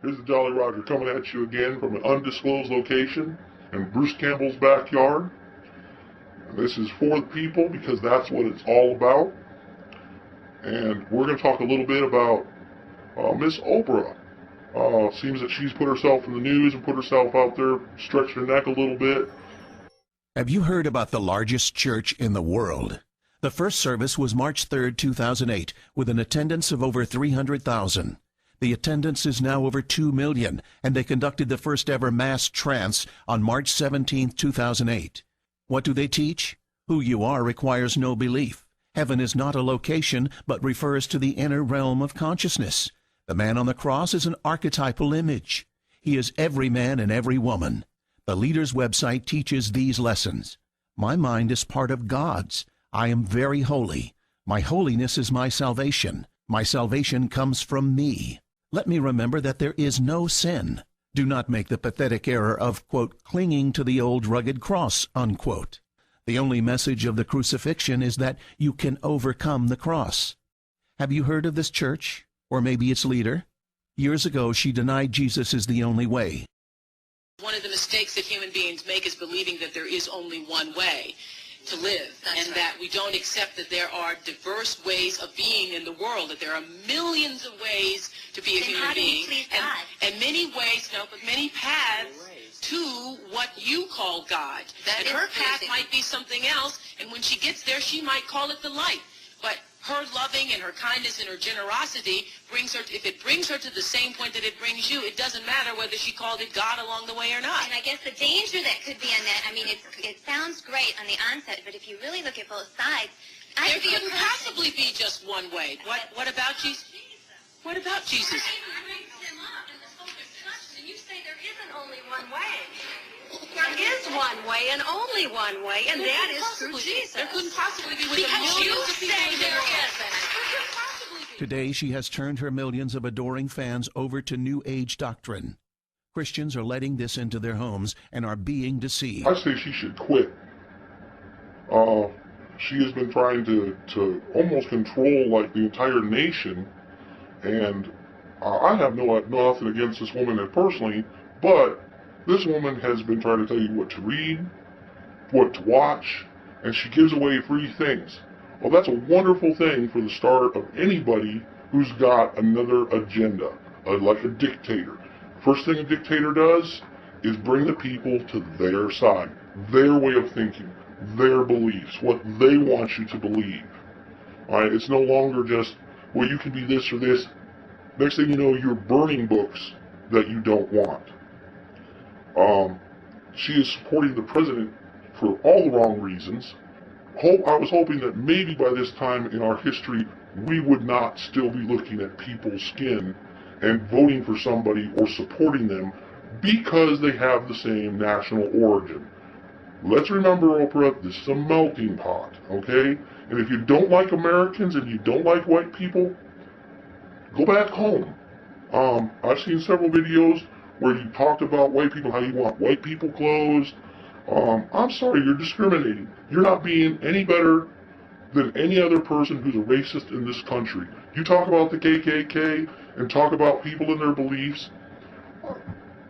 Here's the Jolly Roger coming at you again from an undisclosed location in Bruce Campbell's backyard. And this is for the people because that's what it's all about. And we're going to talk a little bit about Miss Oprah. Seems that she's put herself in the news and put herself out there, stretched her neck a little bit. Have you heard about the largest church in the world? The first service was March 3rd, 2008, with an attendance of over 300,000. The attendance is now over 2 million, and they conducted the first ever mass trance on March 17, 2008. What do they teach? Who you are requires no belief. Heaven is not a location, but refers to the inner realm of consciousness. The man on the cross is an archetypal image. He is every man and every woman. The leader's website teaches these lessons. My mind is part of God's. I am very holy. My holiness is my salvation. My salvation comes from me. Let me remember that there is no sin. Do not make the pathetic error of, quote, clinging to the old rugged cross, unquote. The only message of the crucifixion is that you can overcome the cross. Have you heard of this church? Or maybe its leader? Years ago, she denied Jesus is the only way. One of the mistakes that human beings make is believing that there is only one way to live, and that we don't accept that there are diverse ways of being in the world, that there are millions of ways to be a human being, and many ways, but many paths to what you call God. And her path might be something else, and when she gets there, she might call it the light. But her loving and her kindness and her generosity brings her, if it brings her to the same point that it brings you, it doesn't matter whether she called it God along the way or not. And I guess the danger that could be in that, I mean, it sounds great on the onset, but if you really look at both sides, there couldn't possibly be just one way. What about Jesus? What about Jesus? And you say there isn't only one way. There is one way and only one way, and that is through Jesus. There couldn't possibly be with because the you millions of people say in the there world. isn't. Today, she has turned her millions of adoring fans over to New Age doctrine. Christians are letting this into their homes and are being deceived. I say she should quit. She has been trying to almost control like the entire nation, and I have nothing against this woman personally, but this woman has been trying to tell you what to read, what to watch, and she gives away free things. Well, that's a wonderful thing for the start of anybody who's got another agenda, like a dictator. First thing a dictator does is bring the people to their side, their way of thinking, their beliefs, what they want you to believe. All right, it's no longer just, well, you can be this or this. Next thing you know, you're burning books that you don't want. She is supporting the president for all the wrong reasons. I was hoping that maybe by this time in our history, we would not still be looking at people's skin and voting for somebody or supporting them because they have the same national origin. Let's remember, Oprah, this is a melting pot, okay? And if you don't like Americans and you don't like white people, go back home. I've seen several videos where you talked about white people, how you want white people closed. I'm sorry, you're discriminating. You're not being any better than any other person who's a racist in this country. You talk about the KKK and talk about people and their beliefs.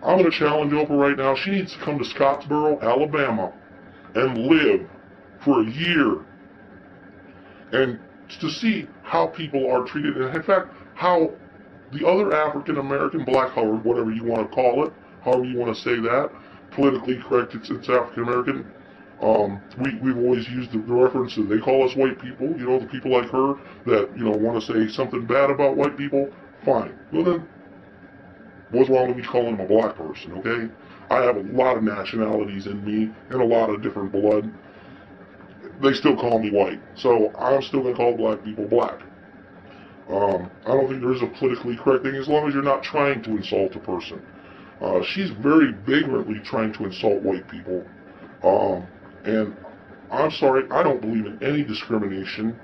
I'm going to challenge Oprah right now. She needs to come to Scottsboro, Alabama, and live for a year and to see how people are treated, and in fact, how the other African American, black, or whatever you want to call it, however you want to say that, politically correct, it's African American. We've always used the reference that they call us white people, the people like her that, want to say something bad about white people. Fine. Well then, what's wrong with me calling them a black person, okay? I have a lot of nationalities in me and a lot of different blood. They still call me white, so I'm still going to call black people black. I don't think there is a politically correct thing as long as you're not trying to insult a person. She's very vigorantly trying to insult white people. And I'm sorry, I don't believe in any discrimination.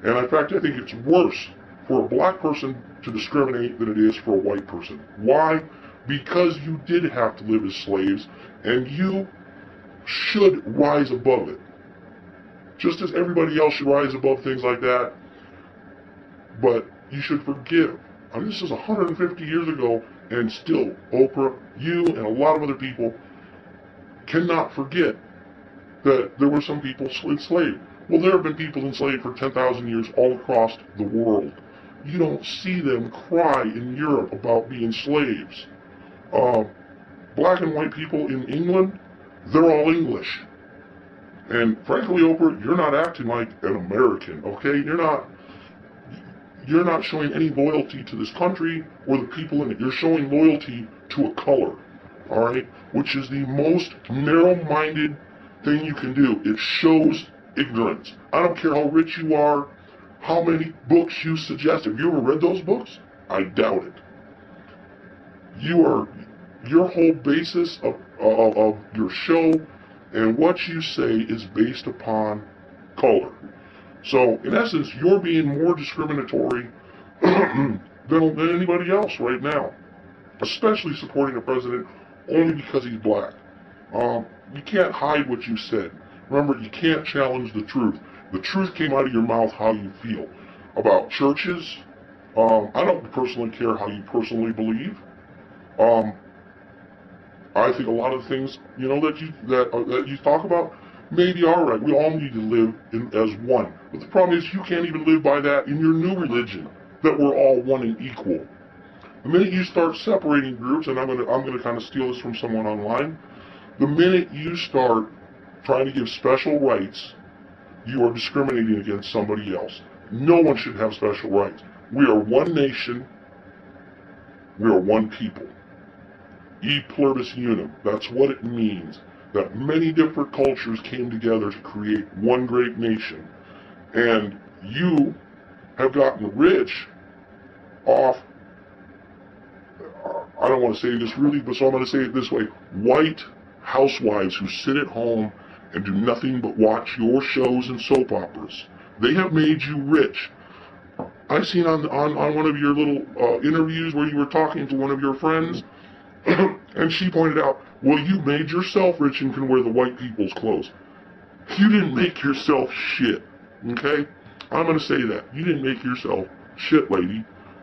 And in fact, I think it's worse for a black person to discriminate than it is for a white person. Why? Because you did have to live as slaves, and you should rise above it. Just as everybody else should rise above things like that. But you should forgive. I mean, this is 150 years ago, and still, Oprah, you, and a lot of other people cannot forget that there were some people enslaved. Well, there have been people enslaved for 10,000 years all across the world. You don't see them cry in Europe about being slaves. Black and white people in England, they're all English. And frankly, Oprah, you're not acting like an American, okay? You're not showing any loyalty to this country or the people in it. You're showing loyalty to a color, all right? Which is the most narrow-minded thing you can do. It shows ignorance. I don't care how rich you are, how many books you suggest. Have you ever read those books? I doubt it. Your whole basis of your show and what you say is based upon color. So, in essence, you're being more discriminatory than anybody else right now, especially supporting a president only because he's black. You can't hide what you said. Remember, you can't challenge the truth. The truth came out of your mouth how you feel. About churches, I don't personally care how you personally believe. I think a lot of things, that you talk about, maybe are right. We all need to live as one. But the problem is you can't even live by that in your new religion, that we're all one and equal. The minute you start separating groups, and I'm gonna kind of steal this from someone online, the minute you start trying to give special rights, you are discriminating against somebody else. No one should have special rights. We are one nation. We are one people. E pluribus unum. That's what it means. That many different cultures came together to create one great nation. And you have gotten rich off, I don't want to say this really, but so I'm going to say it this way, white housewives who sit at home and do nothing but watch your shows and soap operas. They have made you rich. I seen on one of your little interviews where you were talking to one of your friends, and she pointed out, well, you made yourself rich and can wear the white people's clothes. You didn't make yourself shit, okay? I'm going to say that. You didn't make yourself shit, lady.